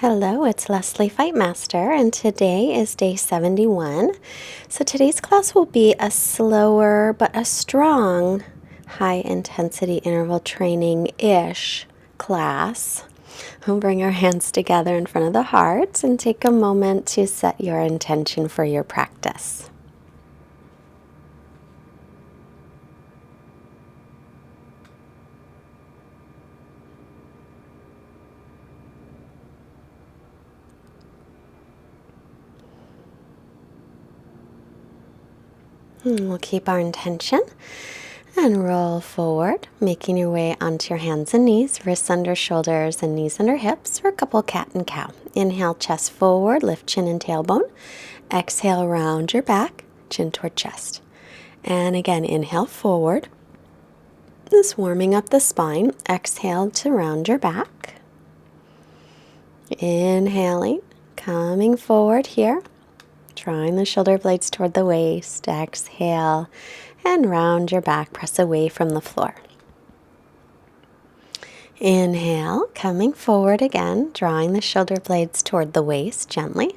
Hello, it's Leslie Fightmaster, and today is day 71. So today's class will be a slower but a strong high-intensity interval training-ish class. We'll bring our hands together in front of the heart and take a moment to set your intention for your practice. And we'll keep our intention and roll forward, making your way onto your hands and knees, wrists under shoulders and knees under hips for a couple cat and cow. Inhale, chest forward, lift chin and tailbone. Exhale, round your back, chin toward chest. And again, inhale forward. Just warming up the spine. Exhale to round your back. Inhaling, coming forward here. Drawing the shoulder blades toward the waist. Exhale and round your back. Press away from the floor. Inhale, coming forward again, drawing the shoulder blades toward the waist gently.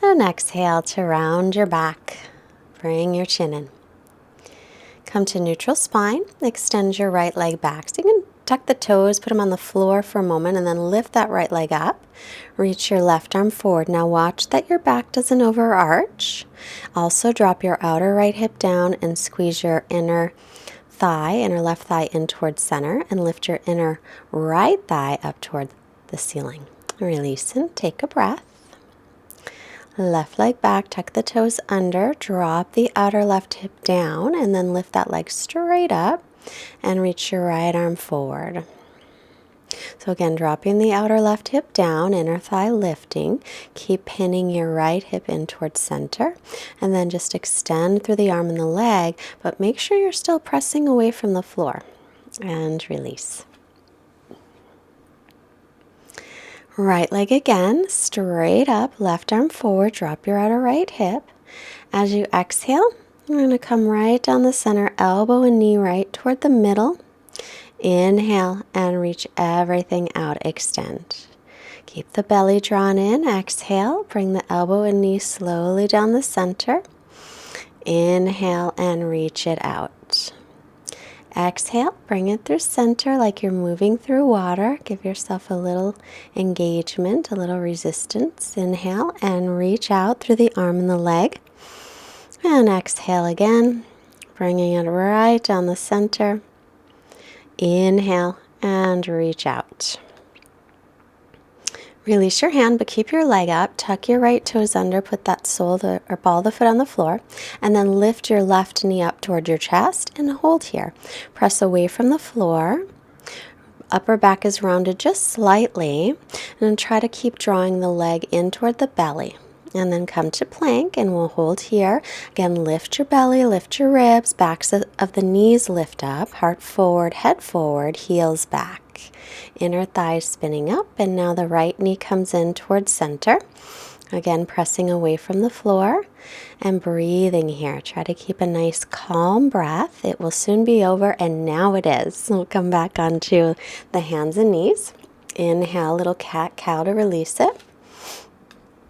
And exhale to round your back. Bring your chin in. Come to neutral spine. Extend your right leg back. So you can tuck the toes, put them on the floor for a moment, and then lift that right leg up. Reach your left arm forward. Now watch that your back doesn't overarch. Also drop your outer right hip down and squeeze your inner left thigh in towards center, and lift your inner right thigh up toward the ceiling. Release and take a breath. Left leg back, tuck the toes under, drop the outer left hip down, and then lift that leg straight up and reach your right arm forward. So again, dropping the outer left hip down, inner thigh lifting. Keep pinning your right hip in towards center, and then just extend through the arm and the leg, but make sure you're still pressing away from the floor. And release. Right leg again, straight up, left arm forward, drop your outer right hip. As you exhale, you're going to come right down the center, elbow and knee right toward the middle. Inhale and reach everything out, extend. Keep the belly drawn in, exhale, bring the elbow and knee slowly down the center. Inhale and reach it out. Exhale, bring it through center like you're moving through water. Give yourself a little engagement, a little resistance. Inhale and reach out through the arm and the leg. And exhale again, bringing it right down the center. Inhale and reach out. Release your hand, but keep your leg up. Tuck your right toes under, put that sole or ball of the foot on the floor, and then lift your left knee up toward your chest and hold here. Press away from the floor. Upper back is rounded just slightly, and try to keep drawing the leg in toward the belly. And then come to plank, and we'll hold here. Again, lift your belly, lift your ribs, backs of the knees lift up, heart forward, head forward, heels back. Inner thighs spinning up, and now the right knee comes in towards center. Again, pressing away from the floor and breathing here. Try to keep a nice calm breath. It will soon be over, and now it is. We'll come back onto the hands and knees. Inhale, little cat-cow to release it.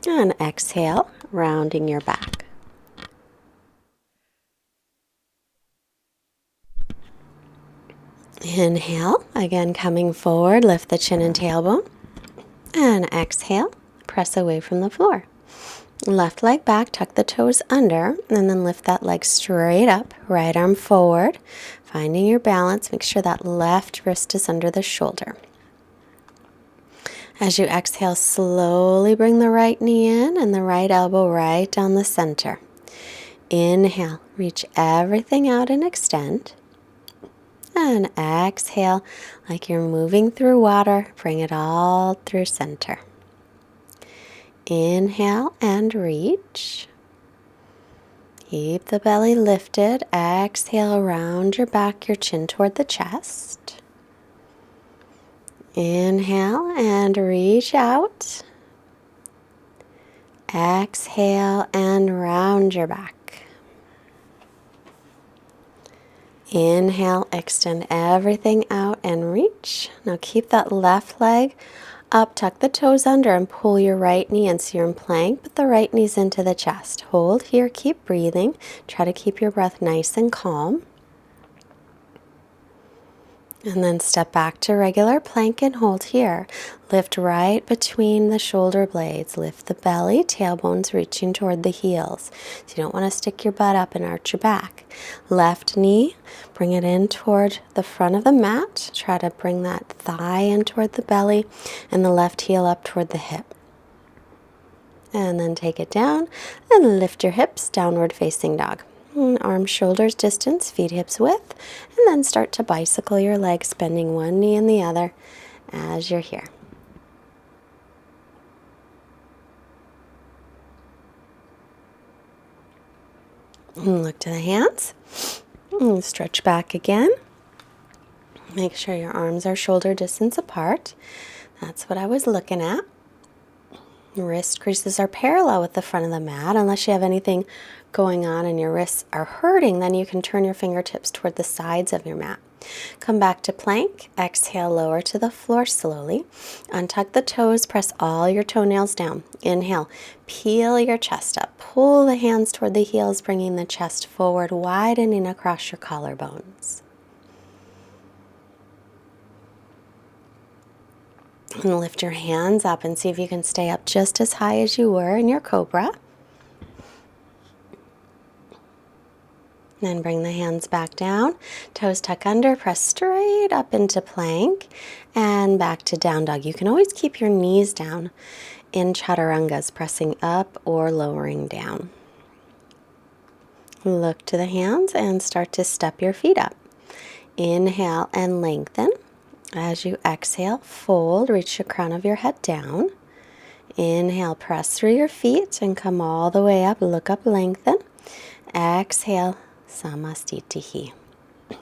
And exhale, rounding your back. Inhale, again coming forward, lift the chin and tailbone. And exhale, press away from the floor. Left leg back, tuck the toes under, and then lift that leg straight up, right arm forward. Finding your balance, make sure that left wrist is under the shoulder. As you exhale, slowly bring the right knee in and the right elbow right down the center. Inhale, reach everything out and extend. And exhale, like you're moving through water, bring it all through center. Inhale and reach. Keep the belly lifted. Exhale, round your back, your chin toward the chest. Inhale and reach out. Exhale and round your back. Inhale, extend everything out and reach. Now keep that left leg Up, tuck the toes under and pull your right knee in. So you're in plank, but the right knee's into the chest. Hold here, keep breathing. Try to keep your breath nice and calm. And then step back to regular plank and hold here. Lift right between the shoulder blades. Lift the belly, tailbones reaching toward the heels. So you don't want to stick your butt up and arch your back. Left knee, bring it in toward the front of the mat. Try to bring that thigh in toward the belly and the left heel up toward the hip. And then take it down and lift your hips, downward facing dog. Arms, shoulders distance, feet hips width, and then start to bicycle your legs, bending one knee and the other as you're here. And look to the hands. And stretch back again. Make sure your arms are shoulder distance apart. That's what I was looking at. Wrist creases are parallel with the front of the mat. Unless you have anything going on and your wrists are hurting, then you can turn your fingertips toward the sides of your mat. Come back to plank. Exhale, lower to the floor slowly. Untuck the toes, press all your toenails down. Inhale, peel your chest up. Pull the hands toward the heels, bringing the chest forward, widening across your collarbones. And lift your hands up and see if you can stay up just as high as you were in your cobra. Then bring the hands back down, toes tuck under, press straight up into plank, and back to down dog. You can always keep your knees down in chaturangas, pressing up or lowering down. Look to the hands and start to step your feet up. Inhale and lengthen. As you exhale, fold, reach the crown of your head down. Inhale, press through your feet and come all the way up. Look up, lengthen. Exhale, samastitihi.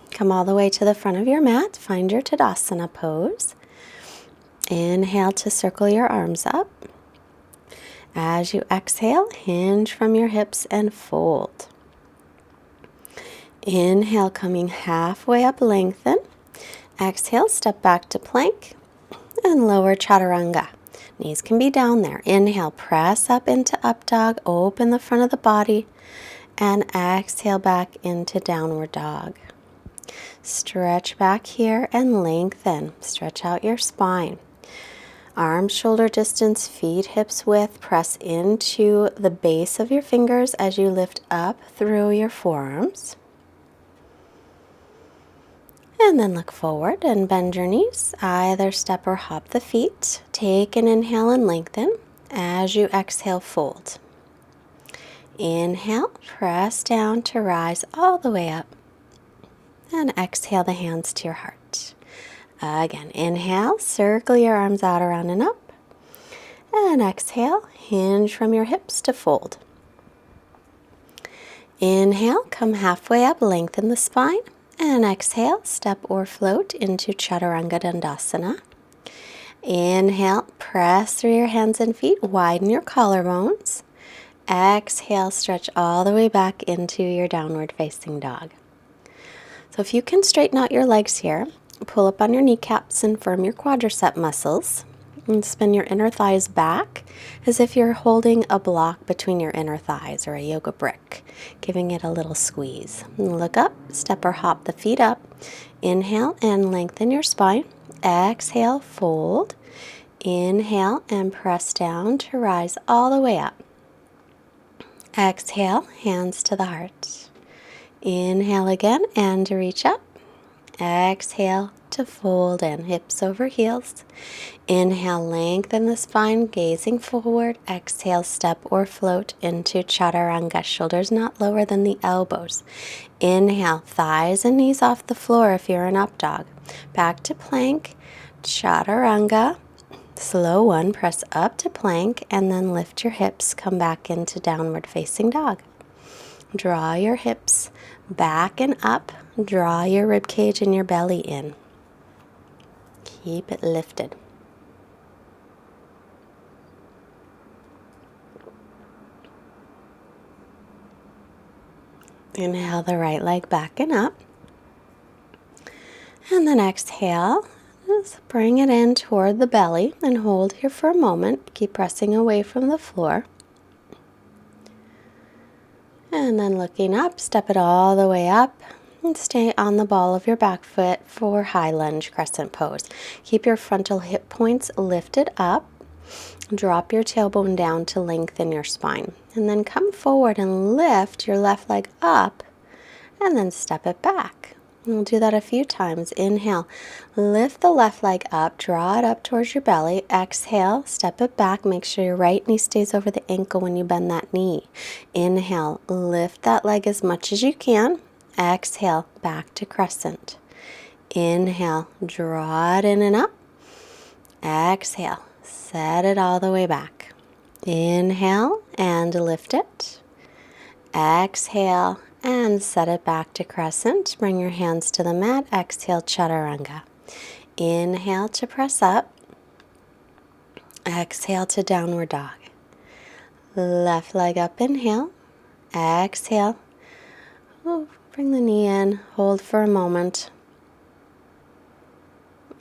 Come all the way to the front of your mat. Find your Tadasana pose. Inhale to circle your arms up. As you exhale, hinge from your hips and fold. Inhale, coming halfway up, lengthen. Exhale, step back to plank and lower chaturanga. Knees can be down there. Inhale, press up into up dog, open the front of the body, and exhale back into downward dog. Stretch back here and lengthen. Stretch out your spine. Arms shoulder distance, feet hips width. Press into the base of your fingers as you lift up through your forearms. And then look forward and bend your knees. Either step or hop the feet. Take an inhale and lengthen. As you exhale, fold. Inhale, press down to rise all the way up. And exhale the hands to your heart. Again, inhale, circle your arms out, around, and up. And exhale, hinge from your hips to fold. Inhale, come halfway up, lengthen the spine. And exhale, step or float into Chaturanga Dandasana. Inhale, press through your hands and feet, widen your collarbones. Exhale, stretch all the way back into your downward facing dog. So if you can straighten out your legs here, pull up on your kneecaps and firm your quadricep muscles. And spin your inner thighs back as if you're holding a block between your inner thighs or a yoga brick, giving it a little squeeze. And look up, step or hop the feet up. Inhale and lengthen your spine. Exhale, fold. Inhale and press down to rise all the way up. Exhale, hands to the heart. Inhale again and reach up. Exhale to fold in, hips over heels. Inhale, lengthen the spine, gazing forward. Exhale, step or float into Chaturanga, shoulders not lower than the elbows. Inhale, thighs and knees off the floor if you're in up dog. Back to plank, Chaturanga. Slow one, press up to plank and then lift your hips, come back into downward facing dog. Draw your hips back and up. Draw your rib cage and your belly in. Keep it lifted. Inhale the right leg back and up. And then exhale, Just bring it in toward the belly and hold here for a moment. Keep pressing away from the floor. And then looking up, step it all the way up and stay on the ball of your back foot for high lunge crescent pose. Keep your frontal hip points lifted up. Drop your tailbone down to lengthen your spine. And then come forward and lift your left leg up and then step it back. We'll do that a few times. Inhale, lift the left leg up, draw it up towards your belly. Exhale, step it back. Make sure your right knee stays over the ankle when you bend that knee. Inhale, lift that leg as much as you can. Exhale, back to crescent. Inhale, draw it in and up. Exhale, set it all the way back. Inhale and lift it. Exhale and set it back to crescent. Bring your hands to the mat. Exhale, chaturanga. Inhale to press up. Exhale to downward dog. Left leg up, inhale. Exhale. Bring the knee in. Hold for a moment.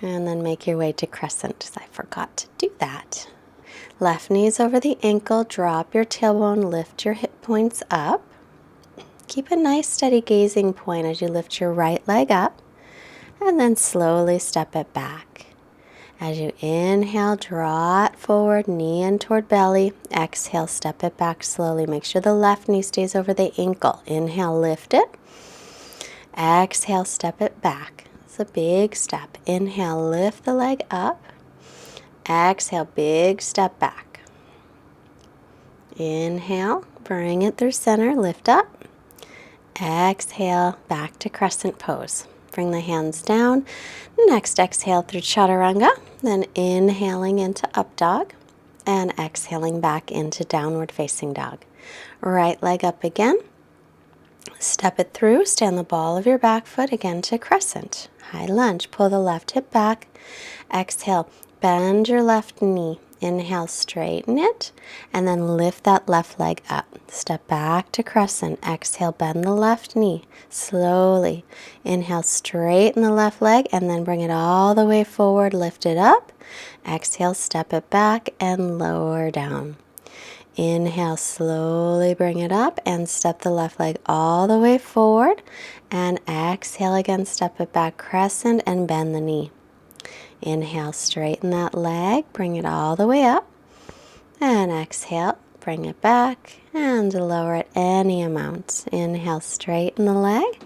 And then make your way to crescent, because I forgot to do that. Left knee's over the ankle. Drop your tailbone. Lift your hip points up. Keep a nice steady gazing point as you lift your right leg up. And then slowly step it back. As you inhale, draw it forward, knee in toward belly. Exhale, step it back slowly. Make sure the left knee stays over the ankle. Inhale, lift it. Exhale, step it back. It's a big step. Inhale, lift the leg up. Exhale, big step back. Inhale, bring it through center, lift up. Exhale, back to crescent pose. Bring the hands down. Next, exhale through chaturanga. Then inhaling into up dog. And exhaling back into downward facing dog. Right leg up again. Step it through. Stay on the ball of your back foot again to crescent. High lunge. Pull the left hip back. Exhale. Bend your left knee. Inhale, straighten it, and then lift that left leg up. Step back to crescent. Exhale, bend the left knee slowly. Inhale, straighten the left leg, and then bring it all the way forward. Lift it up. Exhale, step it back and lower down. Inhale, slowly bring it up and step the left leg all the way forward. And exhale again, step it back, crescent, and bend the knee. Inhale, straighten that leg, bring it all the way up. And exhale, bring it back and lower it any amount. Inhale, straighten the leg.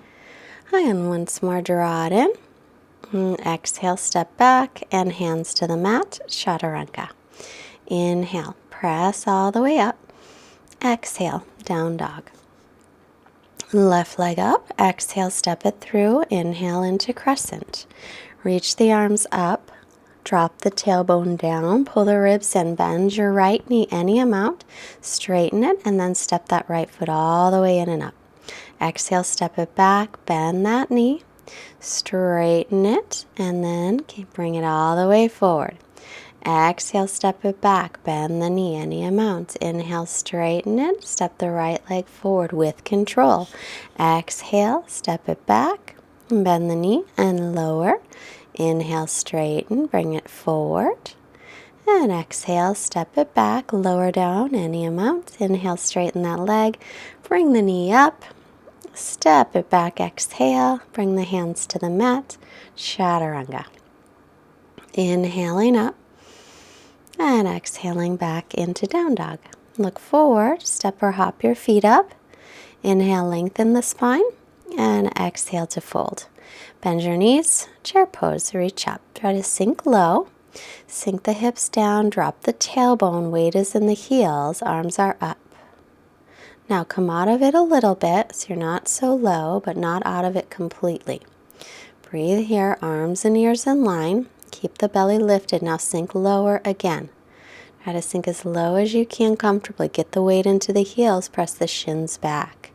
And once more, draw it in. And exhale, step back and hands to the mat, chaturanga. Inhale, press all the way up. Exhale, down dog. Left leg up, exhale, step it through. Inhale into crescent. Reach the arms up, drop the tailbone down, pull the ribs in, bend your right knee any amount, straighten it, and then step that right foot all the way in and up. Exhale, step it back, bend that knee, straighten it, and then bring it all the way forward. Exhale, step it back, bend the knee any amount. Inhale, straighten it, step the right leg forward with control. Exhale, step it back, bend the knee and lower. Inhale, straighten, bring it forward. And exhale, step it back, lower down any amount. Inhale, straighten that leg, bring the knee up, step it back, exhale, bring the hands to the mat, chaturanga. Inhaling up and exhaling back into down dog. Look forward, step or hop your feet up. Inhale, lengthen the spine, and exhale to fold. Bend your knees, chair pose, reach up. Try to sink low. Sink the hips down, drop the tailbone, weight is in the heels, arms are up. Now come out of it a little bit, so you're not so low, but not out of it completely. Breathe here, arms and ears in line. Keep the belly lifted. Now sink lower again. Try to sink as low as you can comfortably. Get the weight into the heels, press the shins back.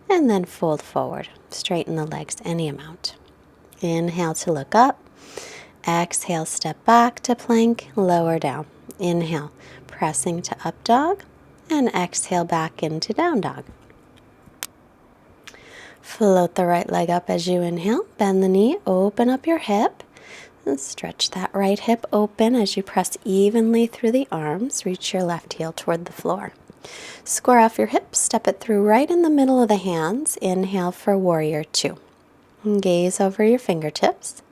And then fold forward. Straighten the legs any amount. Inhale to look up. Exhale, step back to plank, lower down. Inhale, pressing to up dog. And exhale back into down dog. Float the right leg up as you inhale. Bend the knee, open up your hip. And stretch that right hip open as you press evenly through the arms. Reach your left heel toward the floor. Square off your hips, step it through right in the middle of the hands. Inhale for warrior two. And gaze over your fingertips.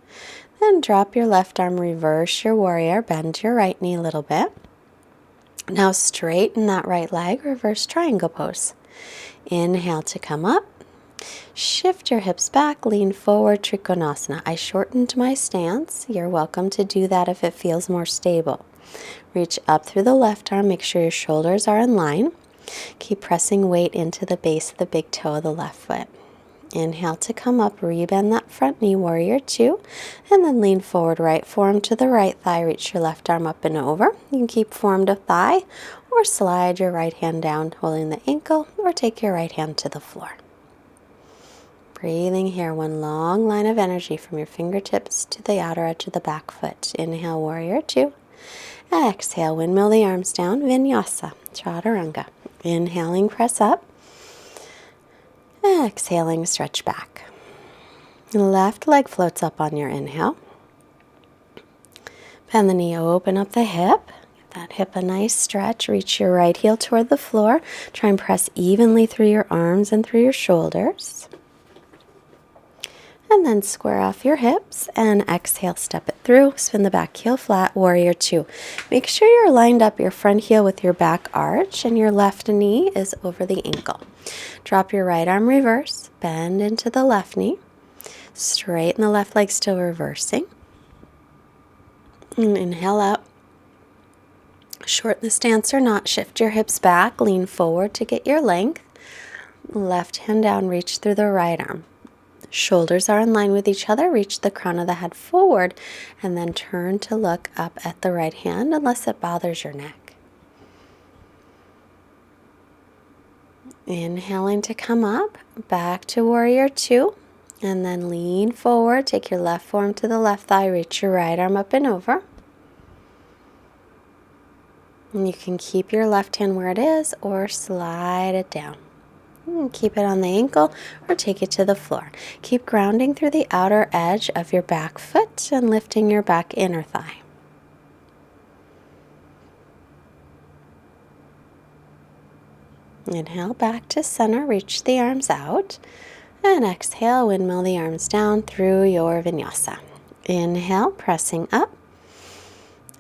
Then drop your left arm, reverse your warrior, bend your right knee a little bit. Now straighten that right leg, reverse triangle pose. Inhale to come up. Shift your hips back, lean forward, Trikonasana. I shortened my stance. You're welcome to do that if it feels more stable. Reach up through the left arm, make sure your shoulders are in line. Keep pressing weight into the base of the big toe of the left foot. Inhale to come up, rebend that front knee, warrior two, and then lean forward, right forearm to the right thigh, reach your left arm up and over. You can keep forearm to thigh, or slide your right hand down, holding the ankle, or take your right hand to the floor. Breathing here, one long line of energy from your fingertips to the outer edge of the back foot. Inhale, warrior two. Exhale, windmill the arms down, Vinyasa, Chaturanga. Inhaling, press up. Exhaling, stretch back. Left leg floats up on your inhale. Bend the knee, open up the hip. Give that hip a nice stretch. Reach your right heel toward the floor. Try and press evenly through your arms and through your shoulders. And then square off your hips and exhale, step it through. Spin the back heel flat, warrior two. Make sure you're lined up your front heel with your back arch and your left knee is over the ankle. Drop your right arm, reverse, bend into the left knee. Straighten the left leg, still reversing. And inhale out. Shorten the stance or not. Shift your hips back, lean forward to get your length. Left hand down, reach through the right arm. Shoulders are in line with each other. Reach the crown of the head forward and then turn to look up at the right hand unless it bothers your neck. Inhaling to come up, back to warrior two, and then lean forward. Take your left forearm to the left thigh. Reach your right arm up and over. And you can keep your left hand where it is or slide it down. Keep it on the ankle or take it to the floor. Keep grounding through the outer edge of your back foot and lifting your back inner thigh. Inhale back to center, reach the arms out. And exhale, windmill the arms down through your vinyasa. Inhale, pressing up.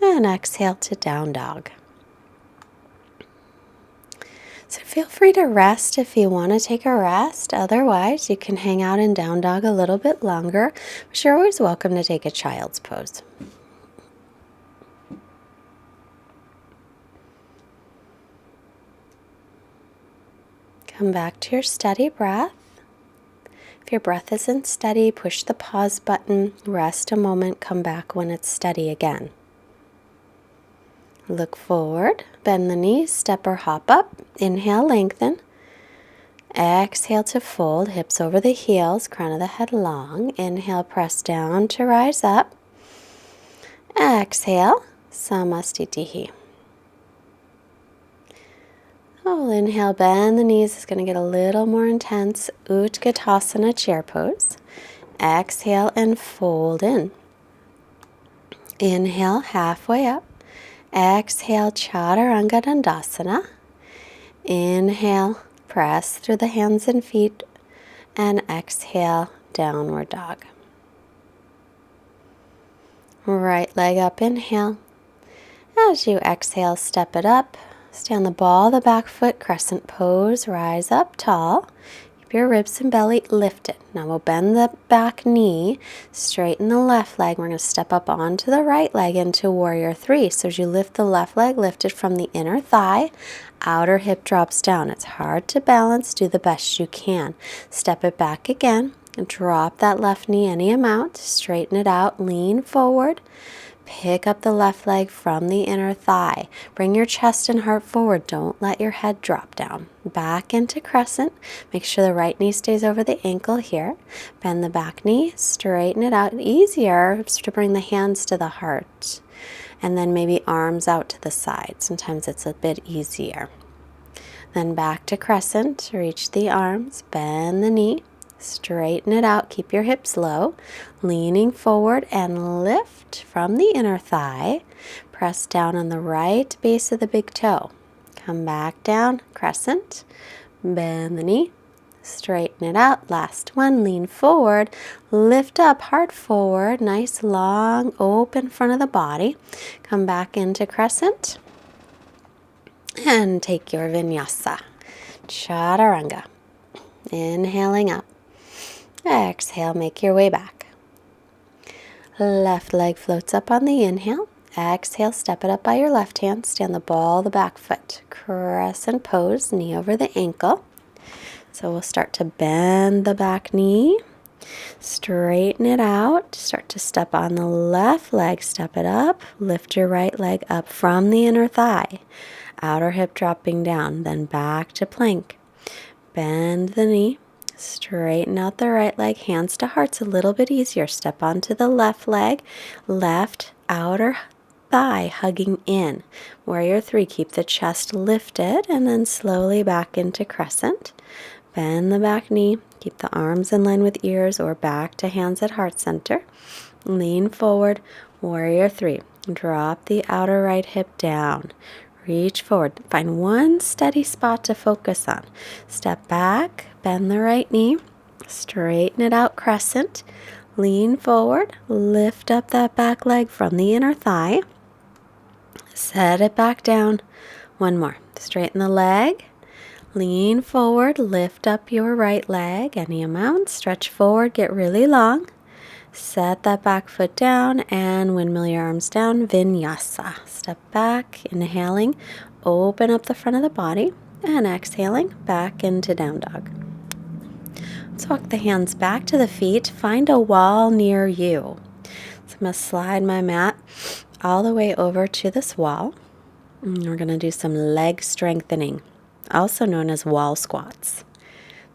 And exhale to down dog. So feel free to rest if you want to take a rest. Otherwise, you can hang out in down dog a little bit longer. But you're always welcome to take a child's pose. Come back to your steady breath. If your breath isn't steady, push the pause button, rest a moment, come back when it's steady again. Look forward, bend the knees, step or hop up. Inhale, lengthen. Exhale to fold, hips over the heels, crown of the head long. Inhale, press down to rise up. Exhale, Samastitihi. Oh, inhale, bend the knees. It's going to get a little more intense. Utkatasana, chair pose. Exhale and fold in. Inhale, halfway up. Exhale, Chaturanga Dandasana. Inhale, press through the hands and feet. And exhale, downward dog. Right leg up, inhale. As you exhale, step it up. Stay on the ball of the back foot, crescent pose, rise up tall. Keep your ribs and belly lifted. Now we'll bend the back knee, straighten the left leg. We're going to step up onto the right leg into warrior three. So as you lift the left leg, lift it from the inner thigh, outer hip drops down. It's hard to balance, do the best you can. Step it back again, and drop that left knee any amount, straighten it out, lean forward. Pick up the left leg from the inner thigh. Bring your chest and heart forward. Don't let your head drop down. Back into crescent. Make sure the right knee stays over the ankle here. Bend the back knee. Straighten it out. Easier to bring the hands to the heart. And then maybe arms out to the side. Sometimes it's a bit easier. Then back to crescent. Reach the arms. Bend the knee. Straighten it out. Keep your hips low. Leaning forward and lift from the inner thigh. Press down on the right base of the big toe. Come back down, crescent. Bend the knee. Straighten it out. Last one. Lean forward. Lift up, heart forward. Nice, long, open front of the body. Come back into crescent. And take your vinyasa. Chaturanga. Inhaling up. Exhale, make your way back. Left leg floats up on the inhale. Exhale, step it up by your left hand. Stand the ball of the back foot. Crescent pose, knee over the ankle. So we'll start to bend the back knee. Straighten it out. Start to step on the left leg. Step it up. Lift your right leg up from the inner thigh. Outer hip dropping down. Then back to plank. Bend the knee. Straighten out the right leg, hands to hearts, a little bit easier. Step onto the left leg, left outer thigh hugging in. Warrior 3, keep the chest lifted and then slowly back into crescent. Bend the back knee, keep the arms in line with ears or back to hands at heart center. Lean forward, warrior 3. Drop the outer right hip down. Reach forward. Find one steady spot to focus on. Step back, bend the right knee, straighten it out, crescent. Lean forward, lift up that back leg from the inner thigh. Set it back down. One more. Straighten the leg. Lean forward, lift up your right leg, any amount. Stretch forward, get really long. Set that back foot down and windmill your arms down. Vinyasa. Step back, inhaling, open up the front of the body, and exhaling back into down dog. Let's walk the hands back to the feet. Find a wall near you. So I'm going to slide my mat all the way over to this wall. And we're going to do some leg strengthening, also known as wall squats.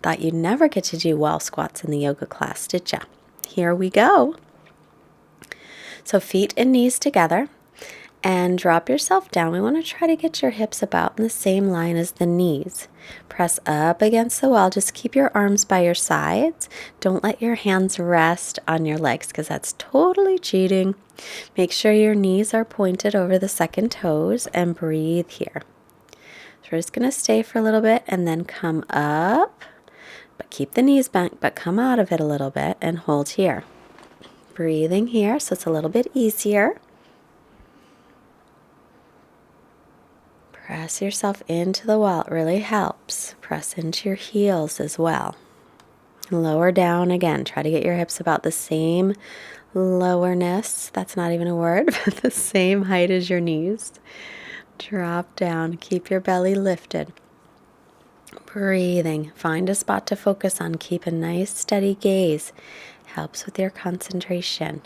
Thought you'd never get to do wall squats in the yoga class, did ya? Here we go. So feet and knees together and drop yourself down. We want to try to get your hips about in the same line as the knees. Press up against the wall. Just keep your arms by your sides. Don't let your hands rest on your legs because that's totally cheating. Make sure your knees are pointed over the second toes and breathe here. So we're just going to stay for a little bit and then come up. But keep the knees bent, but come out of it a little bit and hold here. Breathing here, so it's a little bit easier. Press yourself into the wall. It really helps. Press into your heels as well. Lower down again. Try to get your hips about the same lowerness. That's not even a word, but the same height as your knees. Drop down. Keep your belly lifted. Breathing. Find a spot to focus on. Keep a nice steady gaze. Helps with your concentration.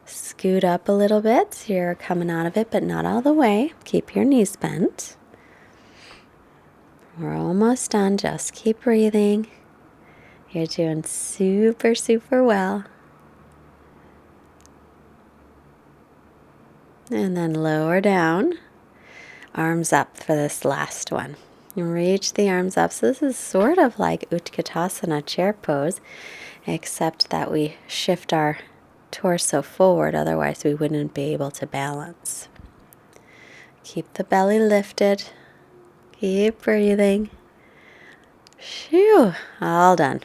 Scoot up a little bit so you're coming out of it, but not all the way. Keep your knees bent. We're almost done. Just keep breathing. You're doing super, super well. And then lower down. Arms up for this last one. Reach the arms up. So this is sort of like Utkatasana chair pose, except that we shift our torso forward, otherwise we wouldn't be able to balance. Keep the belly lifted. Keep breathing. Phew, all done.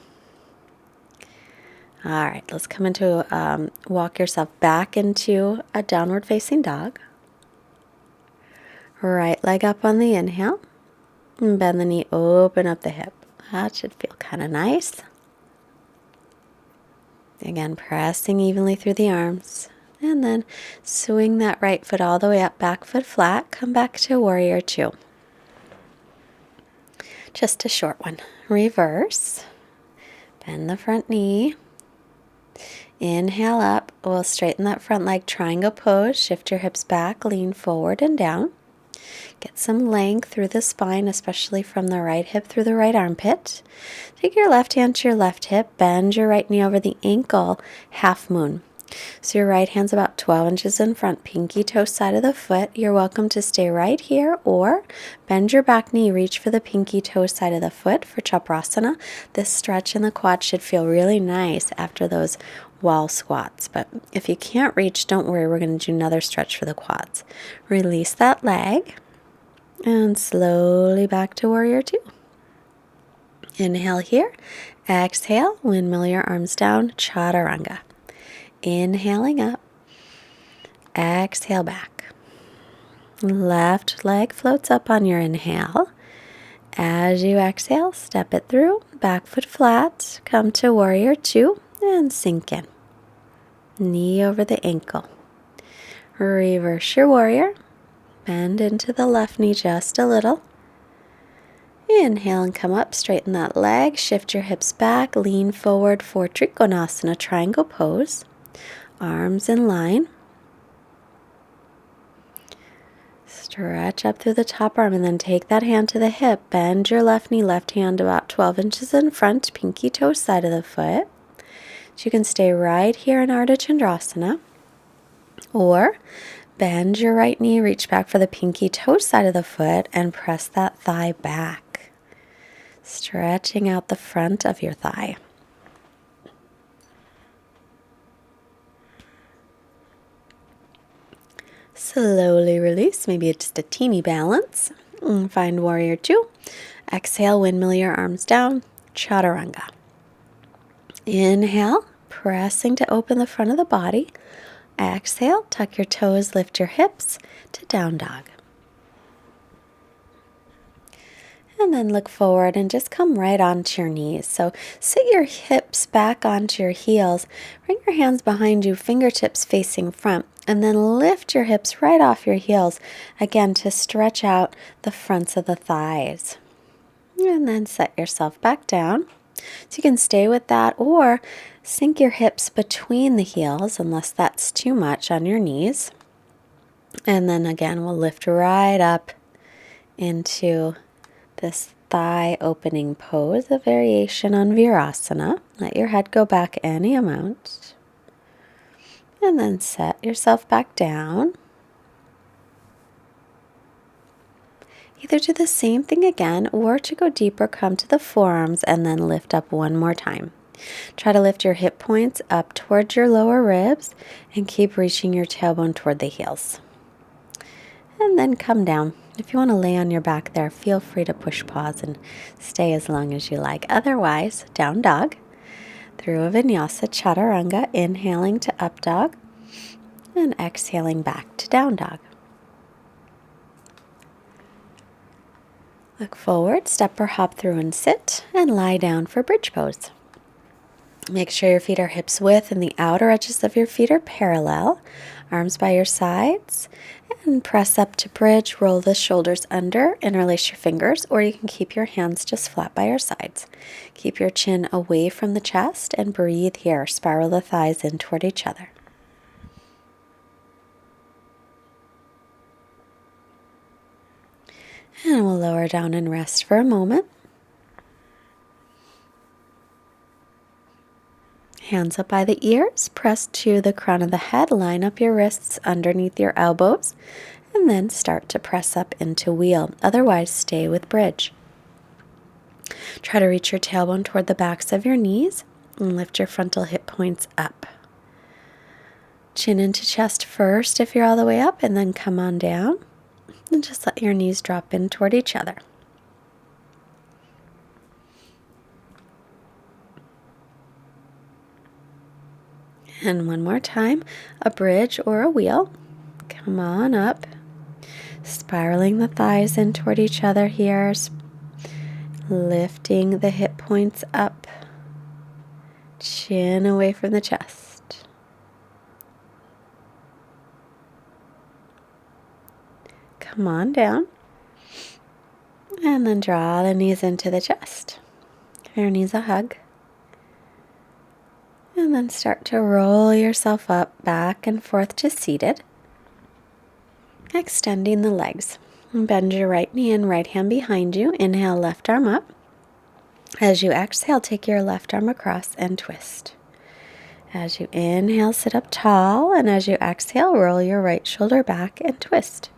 All right, let's come into, walk yourself back into a downward facing dog. Right leg up on the inhale. And bend the knee, open up the hip. That should feel kind of nice. Again, pressing evenly through the arms. And then swing that right foot all the way up, back foot flat. Come back to warrior 2. Just a short one. Reverse. Bend the front knee. Inhale up. We'll straighten that front leg, triangle pose. Shift your hips back, lean forward and down. Get some length through the spine, especially from the right hip through the right armpit. Take your left hand to your left hip, bend your right knee over the ankle, half moon. So your right hand's about 12 inches in front, pinky toe side of the foot. You're welcome to stay right here or bend your back knee, reach for the pinky toe side of the foot for Chakrasana. This stretch in the quad should feel really nice after those wall squats. But if you can't reach, don't worry, we're going to do another stretch for the quads. Release that leg and slowly back to warrior two. Inhale here. Exhale, windmill your arms down, chaturanga. Inhaling up. Exhale back. Left leg floats up on your inhale. As you exhale, step it through. Back foot flat. Come to warrior two and sink in. Knee over the ankle. Reverse your warrior. Bend into the left knee just a little. Inhale and come up, straighten that leg, shift your hips back, lean forward for Trikonasana, triangle pose. Arms in line. Stretch up through the top arm and then take that hand to the hip. Bend your left knee, left hand about 12 inches in front, pinky toe side of the foot. So you can stay right here in Ardha Chandrasana. Or bend your right knee, reach back for the pinky toe side of the foot and press that thigh back. Stretching out the front of your thigh. Slowly release, maybe just a teeny balance. Find warrior two. Exhale, windmill your arms down, chaturanga. Inhale, pressing to open the front of the body. Exhale, tuck your toes, lift your hips to down dog. And then look forward and just come right onto your knees. So sit your hips back onto your heels. Bring your hands behind you, fingertips facing front. And then lift your hips right off your heels, again, to stretch out the fronts of the thighs. And then set yourself back down. So you can stay with that or sink your hips between the heels, unless that's too much on your knees. And then again, we'll lift right up into this thigh opening pose, a variation on Virasana. Let your head go back any amount. And then set yourself back down. Either do the same thing again, or to go deeper, come to the forearms and then lift up one more time. Try to lift your hip points up towards your lower ribs and keep reaching your tailbone toward the heels. And then come down. If you want to lay on your back there, feel free to push pause and stay as long as you like. Otherwise, down dog. Through a Vinyasa, chaturanga, inhaling to up dog and exhaling back to down dog. Look forward, step or hop through and sit, and lie down for bridge pose. Make sure your feet are hips width and the outer edges of your feet are parallel. Arms by your sides, and press up to bridge. Roll the shoulders under, interlace your fingers, or you can keep your hands just flat by your sides. Keep your chin away from the chest and breathe here. Spiral the thighs in toward each other. And we'll lower down and rest for a moment. Hands up by the ears, press to the crown of the head, line up your wrists underneath your elbows, and then start to press up into wheel. Otherwise, stay with bridge. Try to reach your tailbone toward the backs of your knees and lift your frontal hip points up. Chin into chest first if you're all the way up, and then come on down and just let your knees drop in toward each other. And one more time, a bridge or a wheel. Come on up. Spiraling the thighs in toward each other here. Lifting the hip points up. Chin away from the chest. Come on down. And then draw the knees into the chest. Give your knees a hug. And then start to roll yourself up, back and forth to seated. Extending the legs. Bend your right knee and right hand behind you. Inhale, left arm up. As you exhale, take your left arm across and twist. As you inhale, sit up tall, and as you exhale, roll your right shoulder back and twist.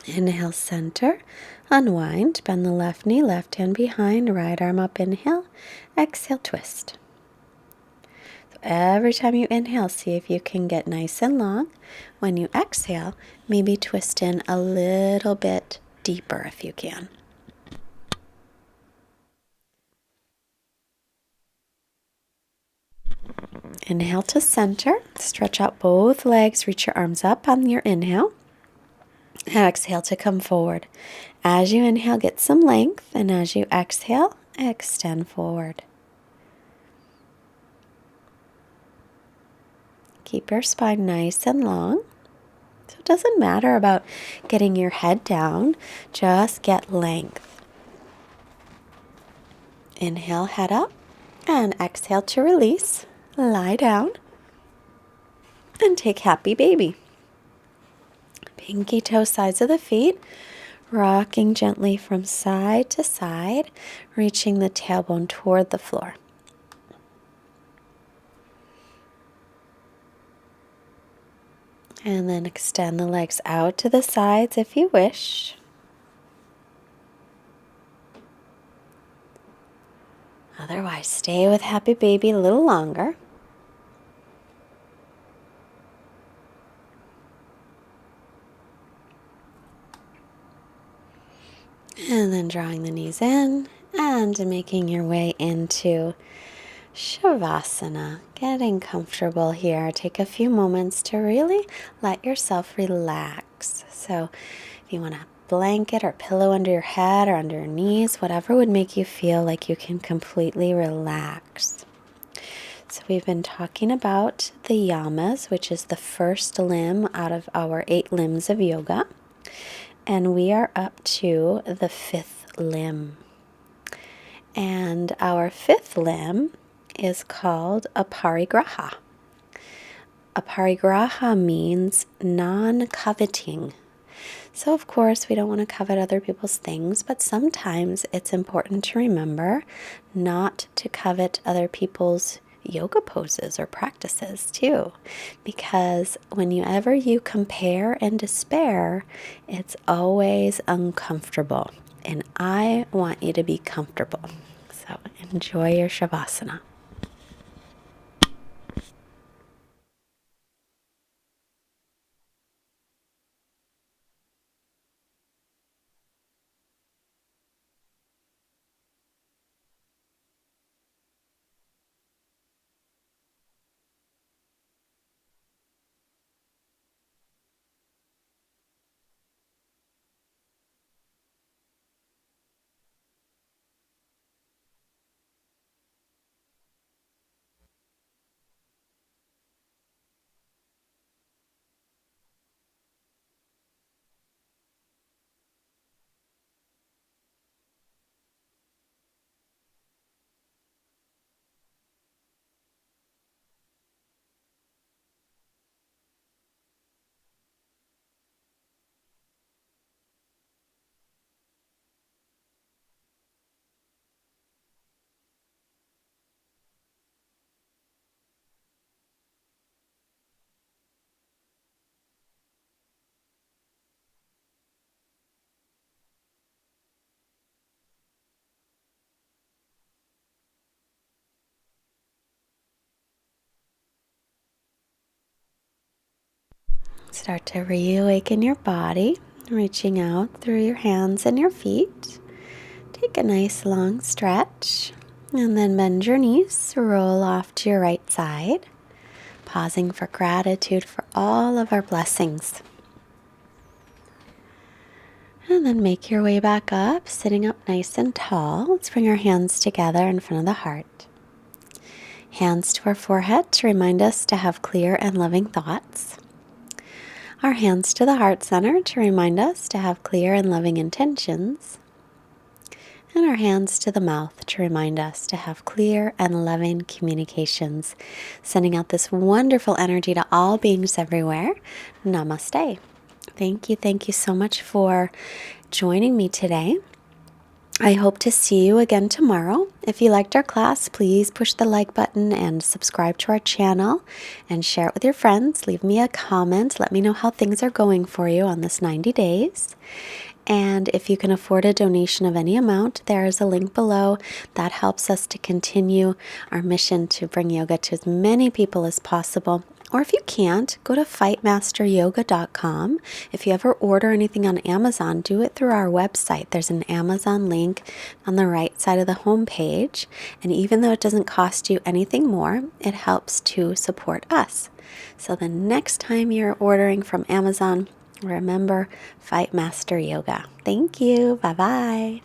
Inhale, center, unwind, bend the left knee, left hand behind, right arm up, inhale, exhale, twist. So every time you inhale, see if you can get nice and long. When you exhale, maybe twist in a little bit deeper if you can. Inhale to center, stretch out both legs, reach your arms up on your inhale. Exhale to come forward. As you inhale, get some length, and as you exhale, extend forward. Keep your spine nice and long. So it doesn't matter about getting your head down, just get length. Inhale, head up, and exhale to release. Lie down, and take happy baby. Pinky toe sides of the feet, rocking gently from side to side, reaching the tailbone toward the floor. And then extend the legs out to the sides if you wish. Otherwise, stay with happy baby a little longer. And then drawing the knees in and making your way into Savasana. Getting comfortable here. Take a few moments to really let yourself relax. So if you want a blanket or pillow under your head or under your knees, whatever would make you feel like you can completely relax. So we've been talking about the yamas, which is the first limb out of our 8 limbs of yoga. And we are up to the 5th limb. And our 5th limb is called aparigraha. Aparigraha means non-coveting. So of course we don't want to covet other people's things, but sometimes it's important to remember not to covet other people's yoga poses or practices too, because whenever you compare and despair, it's always uncomfortable, and I want you to be comfortable. So enjoy your Savasana. Start to reawaken your body, reaching out through your hands and your feet. Take a nice long stretch, and then bend your knees, roll off to your right side, pausing for gratitude for all of our blessings. And then make your way back up, sitting up nice and tall. Let's bring our hands together in front of the heart. Hands to our forehead to remind us to have clear and loving thoughts. Our hands to the heart center to remind us to have clear and loving intentions. And our hands to the mouth to remind us to have clear and loving communications. Sending out this wonderful energy to all beings everywhere. Namaste. Thank you so much for joining me today. I hope to see you again tomorrow. If you liked our class, please push the like button and subscribe to our channel and share it with your friends. Leave me a comment. Let me know how things are going for you on this 90 days. And if you can afford a donation of any amount, there is a link below that helps us to continue our mission to bring yoga to as many people as possible. Or if you can't, go to fightmasteryoga.com. If you ever order anything on Amazon, do it through our website. There's an Amazon link on the right side of the homepage. And even though it doesn't cost you anything more, it helps to support us. So the next time you're ordering from Amazon, remember Fightmaster Yoga. Thank you. Bye-bye.